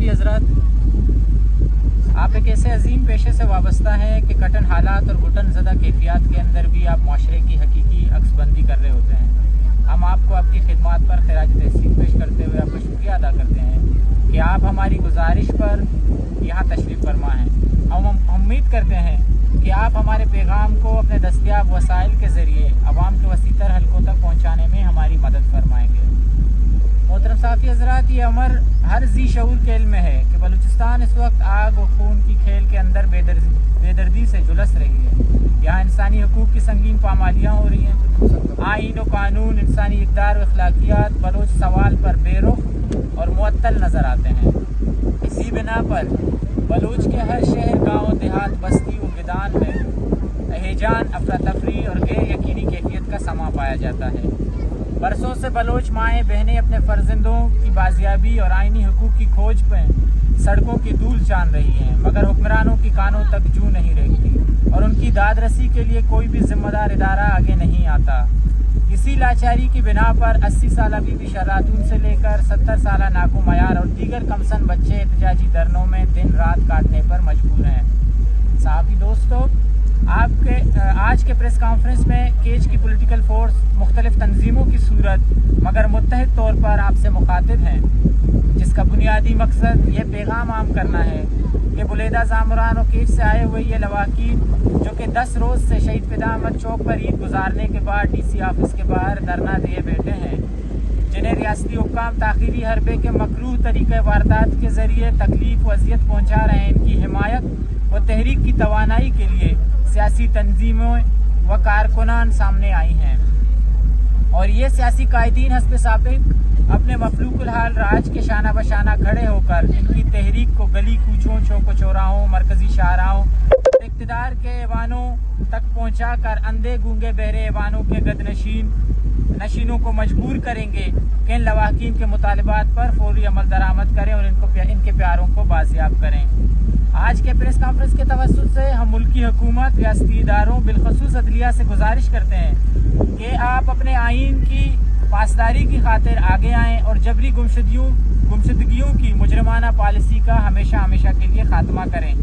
साफ़ी हजरात, आप एक ऐसे अजीम पेशे से वाबस्ता हैं कि कठिन हालात और घुटन ज़दा कैफियत के अंदर भी आप माशरे की हकीकी अक्सबंदी कर रहे होते हैं। हम आपको आपकी खिदमत पर खिराज तहसीन पेश करते हुए आपका शुक्रिया अदा करते हैं कि आप हमारी गुजारिश पर यहाँ तशरीफ़ फरमा हैं। हम उम्मीद करते हैं कि आप हमारे पैगाम को अपने दस्तयाब वसाइल के ज़रिए अवाम के वसीतर हलकों तक पहुँचाने में हमारी मदद फरमाएँगे। मोहतरम साफ़ी हज़रात, ये अमर हर जी शऊर के इल्म है कि बलूचिस्तान इस वक्त आग और खून की खेल के अंदर बेदर्दी से झुलस रही है। यहाँ इंसानी हकूक़ की संगीन पामालियाँ हो रही हैं। आईन व कानून, इंसानी इक़दार व अखलाकियात बलोच सवाल पर बेरुख और मुअत्तल नज़र आते हैं। इसी बिना पर बलूच के हर शहर, गाँव, देहात, बस्ती व मैदान में अहेजान, अफरा तफरी और गैर यकीनी कैफियत का समा पाया जाता है। बरसों से बलोच माएँ बहनें अपने फर्जंदों की बाजियाबी और आइनी हकूक़ की खोज पर सड़कों की धूल चान रही हैं, मगर हुक्मरानों की कानों तक जू नहीं रहती और उनकी दाद रसी के लिए कोई भी जिम्मेदार इदारा आगे नहीं आता। इसी लाचारी की बिना पर 80 साल बीबी शरातून से लेकर 70 साल नाकू मयार और दीगर कमसन बच्चे एहतजाजी धरनों में दिन रात काटने पर मजबूर हैं। साफ़ी दोस्तों, आज के प्रेस कॉन्फ्रेंस में केज की पॉलिटिकल फोर्स मुख्तलिफ तंजीमों की सूरत मगर मुत्तहिद तौर पर आपसे मुखातिब हैं, जिसका बुनियादी मकसद ये पैगाम आम करना है कि बुलेदा जामरान और केज से आए हुए ये लवाकीन जो कि 10 रोज़ से शहीद फिदा अहमद चौक पर ईद गुजारने के बाद DC ऑफिस के बाहर धरना दिए बैठे हैं, जिन्हें रियासती हुक्काम ताख़ीरी हरबे के मकरूह तरीक़े वारदात के ज़रिए तकलीफ़ व अज़ियत पहुँचा रहे हैं, इनकी हिमायत व तहरीक की तवानाई के लिए सियासी तंजीमों व कारकुनान सामने आई हैं और ये सियासी कायदीन हस्ब साबिक अपने मफलूकुल हाल राज के शाना बशाना खड़े होकर इनकी तहरीक को गली कूचों, चौक चौराहों, मरकजी शाहराहों, इक़्तिदार के ऐवानों तक पहुँचा कर अंधे गूंगे बहरे ऐवानों के नशीनों को मजबूर करेंगे कि इन लवाकीन के मुतालिबात पर फौरी अमल दरामद करें और इनके प्यारों को बाजियाब करें। आज के प्रेस कॉन्फ्रेंस के तवस्सुत से हम मुल्की हुकूमत, रियासती इदारों, बिलखसूस अदलिया से गुजारिश करते हैं कि आप अपने आइन की पासदारी की खातिर आगे आएँ और जबरी गुमशुदगियों की मुजरमाना पॉलिसी का हमेशा के लिए खात्मा करें।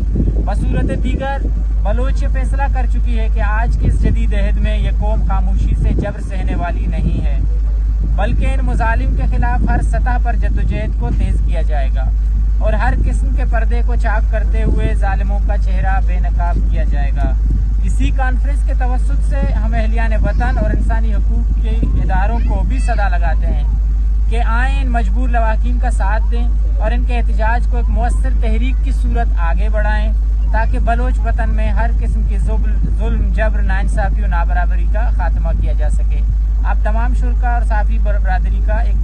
बसूरत दीगर बलोच फैसला कर चुकी है कि आज की इस जदीद अहद में यह कौम खामोशी से जबर सहने वाली नहीं है, बल्कि इन मुजालिम के खिलाफ हर सतह पर जद्दोजहद को तेज़ किया जाएगा और हर किस्म के पर्दे को चाक करते हुए जालिमों का चेहरा बेनकाब किया जाएगा। इसी कॉन्फ्रेंस के तवस्सुत से हम अहलियान वतन और इंसानी हकूक़ के इदारों को भी सदा लगाते हैं कि आएँ, इन मजबूर लवाकीन का साथ दें और इनके एहतजाज को एक मुअस्सर तहरीक की सूरत आगे बढ़ाएँ ताकि बलोच वतन में हर किस्म की जुल्म, जबर, नाइंसाफ़ी और नाबराबरी का खात्मा किया जा सके। आप तमाम शुरका और साफ़ी बरादरी का एक